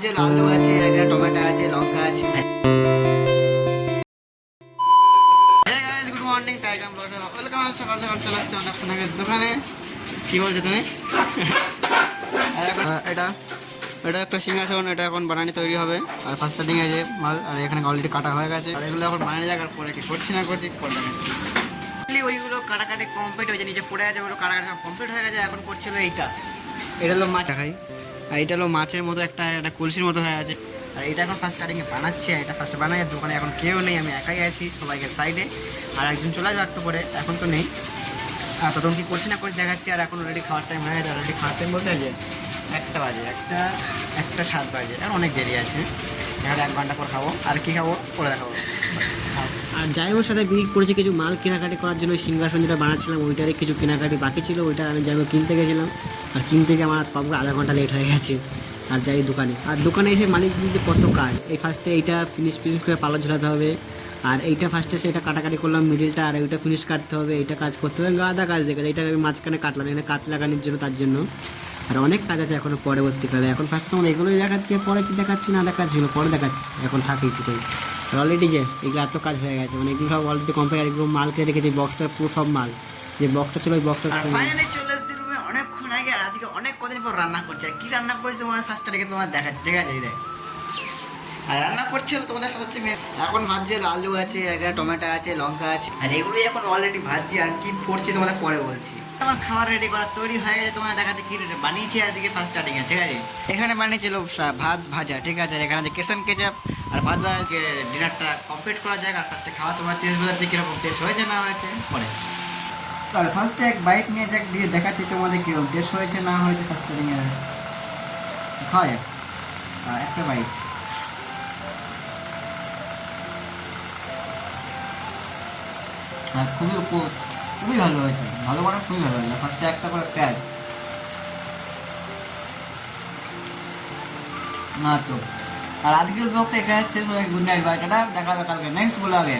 ভাজছে, আলু আছে, একটা টমেটো আছে, লঙ্কা আছে। Good morning tiger welcome. সকাল সকাল চলে আসছে অনেকক্ষণ আগের দোকানে। কি বলছো তুমি? এটা এটা একটা সিংহাসন, এটা এখন বানানি তৈরি হবে। আর ফার্স্ট স্টার্টিং আছে মাল, আর এখানে অলরেডি কাটা হয়ে গেছে। আর এগুলো এখন বানানি যাক, আর পরে কি করছি না করছি পরে ওইগুলো কাটাকাটি কমপ্লিট হয়েছে, নিচে পড়ে আছে, ওগুলো কাটাকাটি কমপ্লিট হয়ে গেছে। এখন করছিল এইটা, এটা হলো মাছ খাই। আর এটা হলো মাছের মতো একটা কলসির মতো হয়ে আছে। আর এটা এখন ফার্স্ট স্টার্টিংয়ে বানাচ্ছে। এটা ফার্স্টে বানাই, দোকানে এখন কেউ নেই, আমি একাই আছি সবাইকে সাইডে। আর একজন চলে আসবে একটু পরে, এখন তো নেই। আর তখন কি করছি না করে দেখাচ্ছি। আর এখন অলরেডি খাওয়ার টাইম হয়ে গেছে। অলরেডি খাওয়ার টাইম বলতে যে 1টা বাজে, একটা 7 বাজে, আর অনেক দেরি আছে। এখানে 1 ঘন্টা পর খাবো। আর কি খাবো পরে দেখাবো। আর যাই হোক, সাথে বিক্রি করেছি কিছু মাল কেনাকাটি করার জন্য। সিংহাসন যেটা বানাচ্ছিলাম ওইটারই কিছু কেনাকাটি বাকি ছিল, ওইটা আমি যাই হোক কিনতে গেছিলাম। আর কিনতে গিয়ে আমার কম করে আধা ঘন্টা লেট হয়ে গেছে। আর যাই দোকানে, আর দোকানে এসে মালিক যে কত কাজ। এই ফার্স্টে এইটা ফিনিশ করে পাল্লা ঝোলাতে হবে। আর এইটা ফার্স্টে সেটা কাটাকাটি করলাম মিডিলটা, আর ওইটা ফিনিশ কাটতে হবে, এইটা কাজ করতে হবে, গাদা কাজ দেখে। এইটা আমি মাঝখানে কাটলাম এখানে কাঁচ লাগানোর জন্য, তার জন্য। আর অনেক কাজ আছে এখনো পরবর্তীকালে। এখন ফার্স্ট আমার এগুলোই দেখাচ্ছি, পরে কি দেখাচ্ছি না দেখাচ্ছি, পরে দেখাচ্ছি। এখন থাকে একটুকুই। আর অলরেডি যে এগুলো এত কাজ হয়ে গেছে, মানে এগুলো সব অলরেডি কমপ্লিট। আর এগুলো মাল কিনে রেখেছি, বক্সটা পুরো সব মাল, যে বক্সটা ছিল ওই বক্সটা ফাইনালি চলে এসেছি রুমে অনেকক্ষণ আগে। আর আজকে অনেক কদিন পর রান্না করছে। আর কি রান্না করছে তোমার ফার্স্টটা রেখে তোমার দেখাচ্ছি, ঠিক আছে? এই দেখ, আর রান্না করছিল তোমাদের সাথে হচ্ছে এখন ভাজছে, আলু আছে, একটা টমেটো আছে, লঙ্কা আছে। আর এগুলোই এখন অলরেডি ভাজছি। আর কি করছি তোমাদের পরে বলছি। আমার খাবার রেডি করা তৈরি হয়ে গেছে। তোমার দেখাচ্ছে কি বানিয়েছি আজকে ফার্স্ট স্টার্টিংয়ে, ঠিক আছে? এখানে বানিয়েছিল ভাত ভাজা, ঠিক আছে? আর এখানে আছে কেসাম কেচাপ আর ভাত ভাজা। ডিনারটা কমপ্লিট করা যায়। আর ফার্স্টে খাওয়া তোমার টেস্ট বোঝাচ্ছে কীরকম টেস্ট হয়েছে না হয়েছে পরে। আর ফার্স্টে এক বাইট নিয়ে যাক, দিয়ে দেখাচ্ছি তোমাদের কীরকম টেস্ট হয়েছে না হয়েছে ফার্স্ট স্টার্টিংয়ে। খাওয়া যাক একটা বাইট। হ্যাঁ, খুবই ভালো হয়েছে, ভালো মানে খুবই ভালো হয়েছে। ফার্স্টে একটা করে পেঁয়াজ না তো। আর আজকের ব্লগটা এখানে শেষ হয়ে, গুড নাইট, বাই, টাটা, দেখা হবে কালকে নেক্সট ব্লগে।